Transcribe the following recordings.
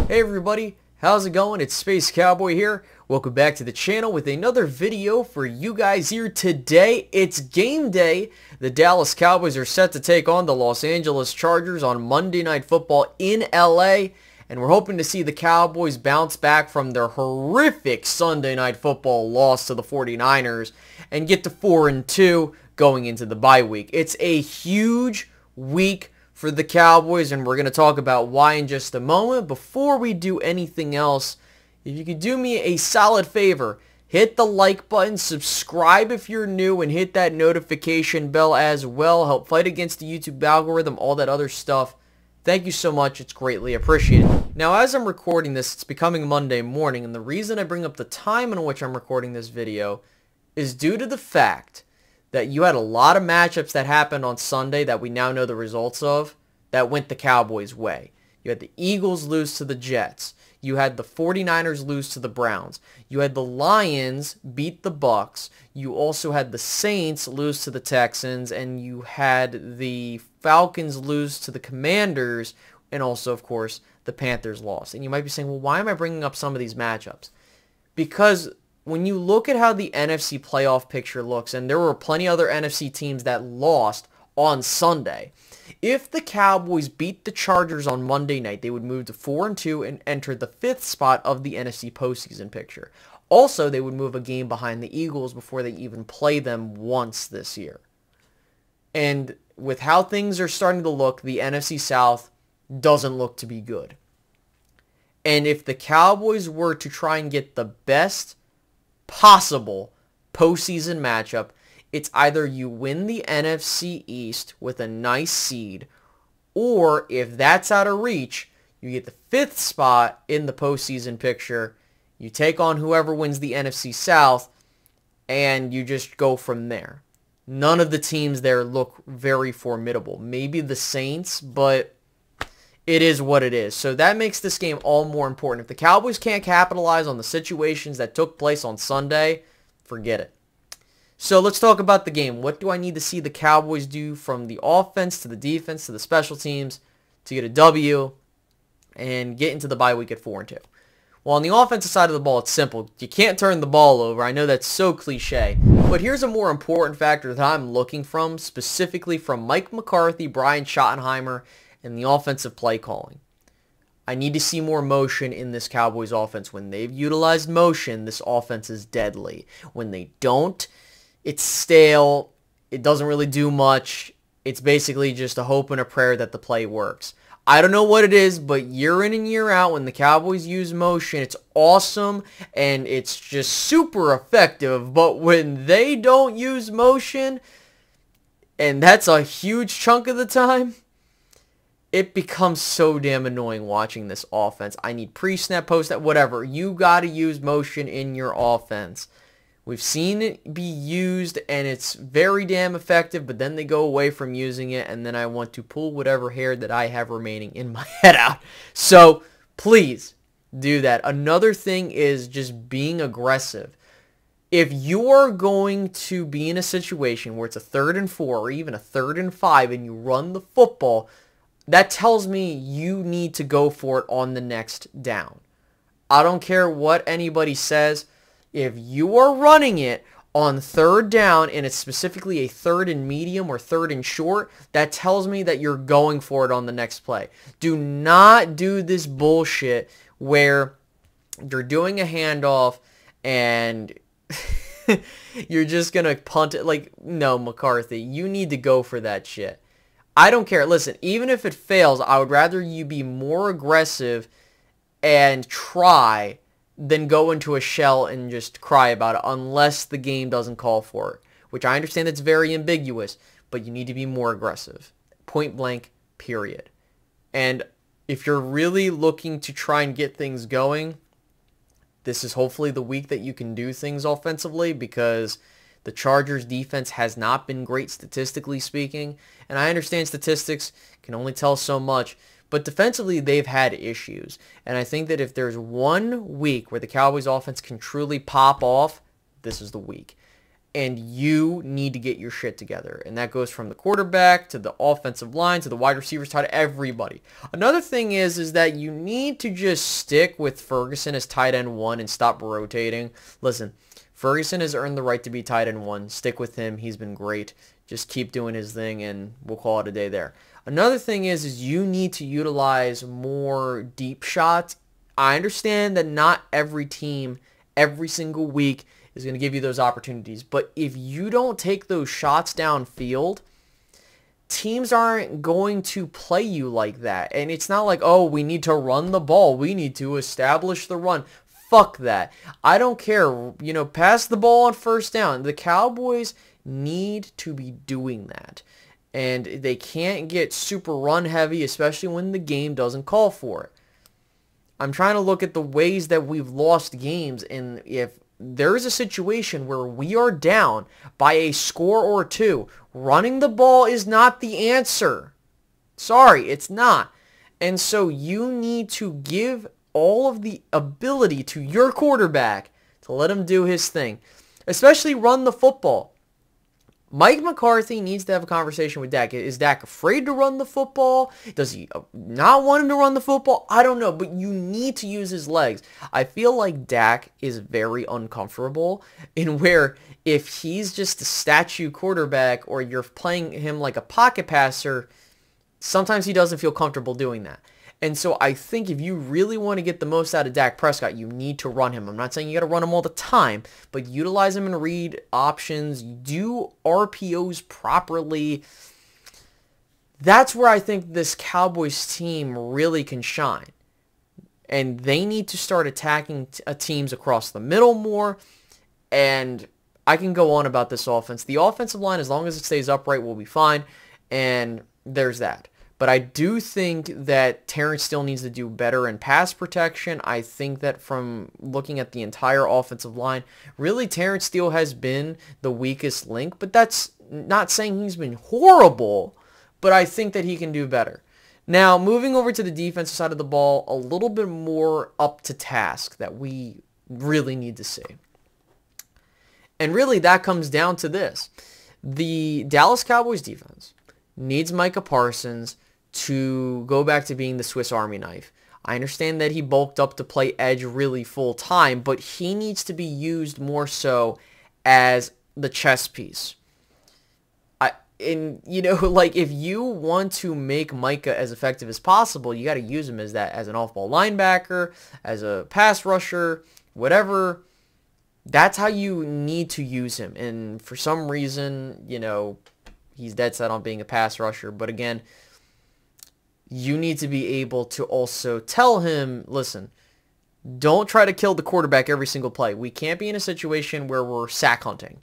Hey everybody, how's it going? It's Space Cowboy here. Welcome back to the channel with another video for you guys here today. It's game day. The Dallas Cowboys are set to take on the Los Angeles Chargers on Monday Night Football in LA. And we're hoping to see the Cowboys bounce back from their horrific Sunday Night Football loss to the 49ers and get to 4-2 going into the bye week. It's a huge week for the Cowboys, and we're going to talk about why in just a moment. Before we do anything else, if you could do me a solid favor, hit the like button, subscribe if you're new, and hit that notification bell as well. Help fight against the YouTube algorithm, all that other stuff. Thank you so much. It's greatly appreciated. Now, as I'm recording this, it's becoming Monday morning, and the reason I bring up the time in which I'm recording this video is due to the fact that you had a lot of matchups that happened on Sunday that we now know the results of that went the Cowboys' way. You had the Eagles lose to the Jets. You had the 49ers lose to the Browns. You had the Lions beat the Bucks. You also had the Saints lose to the Texans. And you had the Falcons lose to the Commanders. And also, of course, the Panthers lost. And you might be saying, well, why am I bringing up some of these matchups? Because when you look at how the NFC playoff picture looks, and there were plenty of other NFC teams that lost on Sunday, if the Cowboys beat the Chargers on Monday night, they would move to 4-2 and enter the 5th spot of the NFC postseason picture. Also, they would move a game behind the Eagles before they even play them once this year. And with how things are starting to look, the NFC South doesn't look to be good. And if the Cowboys were to try and get the best possible postseason matchup, it's either you win the NFC East with a nice seed, or if that's out of reach, you get the 5th spot in the postseason picture, you take on whoever wins the NFC South, and you just go from there. None of the teams there look very formidable. Maybe the Saints, but it is what it is. So that makes this game all more important. If the Cowboys can't capitalize on the situations that took place on Sunday, forget it. So let's talk about the game. What do I need to see the Cowboys do from the offense to the defense to the special teams to get a W and get into the bye week at 4-2? Well, on the offensive side of the ball, it's simple. You can't turn the ball over. I know that's so cliche. But here's a more important factor that I'm looking from, specifically from Mike McCarthy, Brian Schottenheimer, and the offensive play calling. I need to see more motion in this Cowboys offense. When they've utilized motion, this offense is deadly. When they don't, it's stale. It doesn't really do much. It's basically just a hope and a prayer that the play works. I don't know what it is, but year in and year out, when the Cowboys use motion, it's awesome and it's just super effective. But when they don't use motion, and that's a huge chunk of the time, it becomes so damn annoying watching this offense. I need pre-snap, post-snap, whatever. You got to use motion in your offense. We've seen it be used, and it's very damn effective, but then they go away from using it, and then I want to pull whatever hair that I have remaining in my head out. So, please, do that. Another thing is just being aggressive. If you are going to be in a situation where it's a 3rd and 4, or even a 3rd and 5, and you run the football, that tells me you need to go for it on the next down. I don't care what anybody says. If you are running it on 3rd down, and it's specifically a 3rd and medium or 3rd and short, that tells me that you're going for it on the next play. Do not do this bullshit where you're doing a handoff and you're just going to punt it. Like, no, McCarthy, you need to go for that shit. I don't care. Listen, even if it fails, I would rather you be more aggressive and try than go into a shell and just cry about it unless the game doesn't call for it, which I understand that's very ambiguous, but you need to be more aggressive. Point blank, period. And if you're really looking to try and get things going, this is hopefully the week that you can do things offensively, because the Chargers defense has not been great statistically speaking, and I understand statistics can only tell so much, but defensively they've had issues. And I think that if there's one week where the Cowboys offense can truly pop off, this is the week. and you need to get your shit together. And that goes from the quarterback to the offensive line to the wide receivers to everybody. Another thing is that you need to just stick with Ferguson as tight end 1 and stop rotating. Listen, Ferguson has earned the right to be tight end 1. Stick with him. He's been great. Just keep doing his thing, and we'll call it a day there. Another thing is you need to utilize more deep shots. I understand that not every team, every single week, is going to give you those opportunities. But if you don't take those shots downfield, teams aren't going to play you like that. And it's not like, oh, we need to run the ball. We need to establish the run. Fuck that. I don't care. You know, pass the ball on first down. The Cowboys need to be doing that. And they can't get super run heavy, especially when the game doesn't call for it. I'm trying to look at the ways that we've lost games, and if there's a situation where we are down by a score or 2, running the ball is not the answer. Sorry, it's not. And so you need to give all of the ability to your quarterback to let him do his thing, especially run the football. Mike McCarthy needs to have a conversation with Dak. Is Dak afraid to run the football? Does he not want him to run the football? I don't know, but you need to use his legs. I feel like Dak is very uncomfortable in where if he's just a statue quarterback or you're playing him like a pocket passer, sometimes he doesn't feel comfortable doing that. And so I think if you really want to get the most out of Dak Prescott, you need to run him. I'm not saying you got to run him all the time, but utilize him and read options. Do RPOs properly. That's where I think this Cowboys team really can shine. And they need to start attacking teams across the middle more. And I can go on about this offense. The offensive line, as long as it stays upright, will be fine. And there's that. But I do think that Terrence still needs to do better in pass protection. I think that from looking at the entire offensive line, really Terrence Steele has been the weakest link. But that's not saying he's been horrible, but I think that he can do better. Now, moving over to the defensive side of the ball, a little bit more up to task that we really need to see. And really that comes down to this. The Dallas Cowboys defense needs Micah Parsons to go back to being the Swiss Army knife. I understand that he bulked up to play edge really full time, but he needs to be used more so as the chess piece. Like if you want to make Micah as effective as possible, you got to use him as an off-ball linebacker, as a pass rusher, whatever. That's how you need to use him. And for some reason, he's dead set on being a pass rusher. But again, you need to be able to also tell him, listen, don't try to kill the quarterback every single play. We can't be in a situation where we're sack hunting.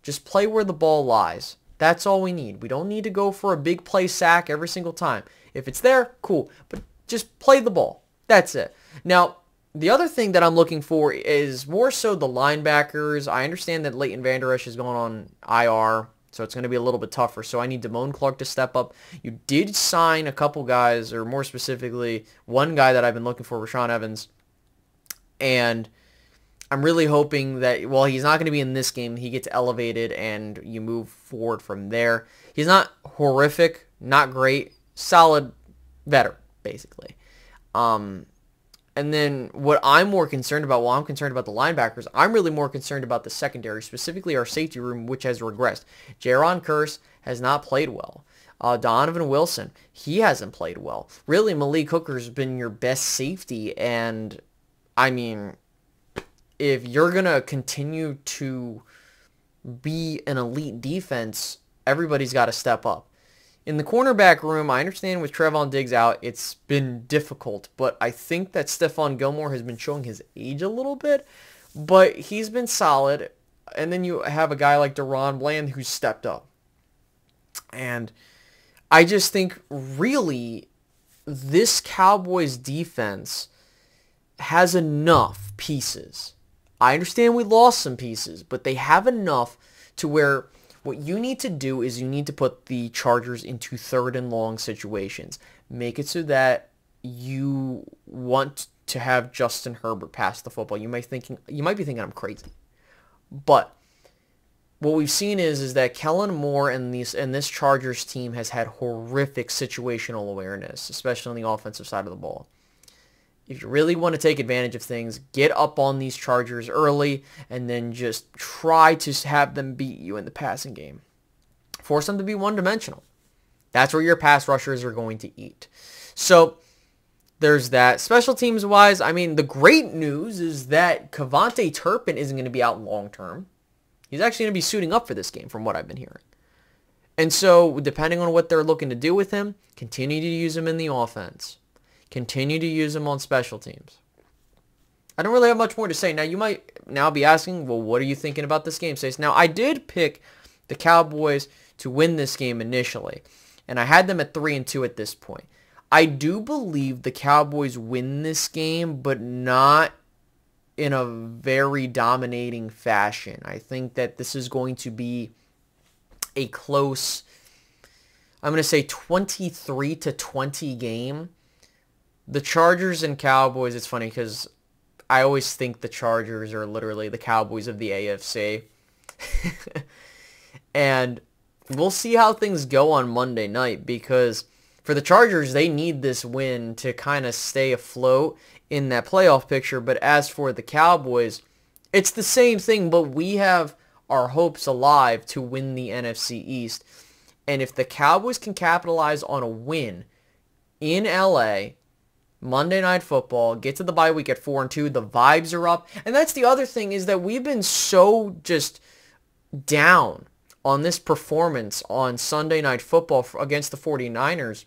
Just play where the ball lies. That's all we need. We don't need to go for a big play sack every single time. If it's there, cool. But just play the ball. That's it. Now, the other thing that I'm looking for is more so the linebackers. I understand that Leighton Vander Esch is going on IR, so it's going to be a little bit tougher. So I need Damone Clark to step up. You did sign a couple guys, or more specifically, one guy that I've been looking for, Rashaan Evans. And I'm really hoping that, well, he's not going to be in this game. He gets elevated and you move forward from there. He's not horrific, not great, solid veteran, basically. And then what I'm more concerned about, I'm concerned about the linebackers. I'm really more concerned about the secondary, specifically our safety room, which has regressed. Jaron Kearse has not played well. Donovan Wilson, he hasn't played well. Really, Malik Hooker's been your best safety, and I mean, if you're going to continue to be an elite defense, everybody's got to step up. In the cornerback room, I understand with Trevon Diggs out, it's been difficult, but I think that Stephon Gilmore has been showing his age a little bit, but he's been solid. And then you have a guy like Deron Bland who's stepped up. And I just think really this Cowboys defense has enough pieces. I understand we lost some pieces, but they have enough to where what you need to do is you need to put the Chargers into 3rd and long situations. Make it so that you want to have Justin Herbert pass the football. You might be thinking I'm crazy. But what we've seen is that Kellen Moore and this Chargers team has had horrific situational awareness, especially on the offensive side of the ball. If you really want to take advantage of things, get up on these Chargers early and then just try to have them beat you in the passing game. Force them to be one-dimensional. That's where your pass rushers are going to eat. So there's that. Special teams-wise, I mean, the great news is that Kevontae Turpin isn't going to be out long-term. He's actually going to be suiting up for this game from what I've been hearing. And so, depending on what they're looking to do with him, continue to use him in the offense. Continue to use him on special teams. I don't really have much more to say. Now, you might now be asking, well, what are you thinking about this game, Stace? Now, I did pick the Cowboys to win this game initially, and I had them at 3-2 at this point. I do believe the Cowboys win this game, but not in a very dominating fashion. I think that this is going to be a close, I'm going to say 23-20 game. The Chargers and Cowboys, it's funny because I always think the Chargers are literally the Cowboys of the AFC. And we'll see how things go on Monday night, because for the Chargers, they need this win to kind of stay afloat in that playoff picture. But as for the Cowboys, it's the same thing, but we have our hopes alive to win the NFC East. And if the Cowboys can capitalize on a win in LA, Monday Night Football, get to the bye week at 4-2, the vibes are up. And that's the other thing, is that we've been so just down on this performance on Sunday Night Football against the 49ers.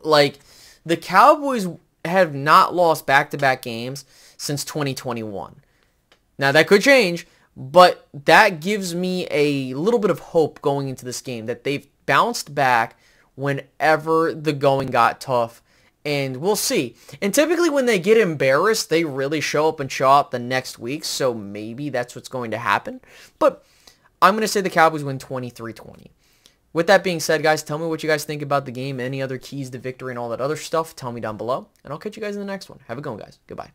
Like, the Cowboys have not lost back-to-back games since 2021. Now, that could change, but that gives me a little bit of hope going into this game, that they've bounced back whenever the going got tough. And we'll see. And typically when they get embarrassed, they really show up and show out the next week. So maybe that's what's going to happen. But I'm going to say the Cowboys win 23-20. With that being said, guys, tell me what you guys think about the game. Any other keys to victory and all that other stuff, tell me down below. And I'll catch you guys in the next one. Have a good one, guys. Goodbye.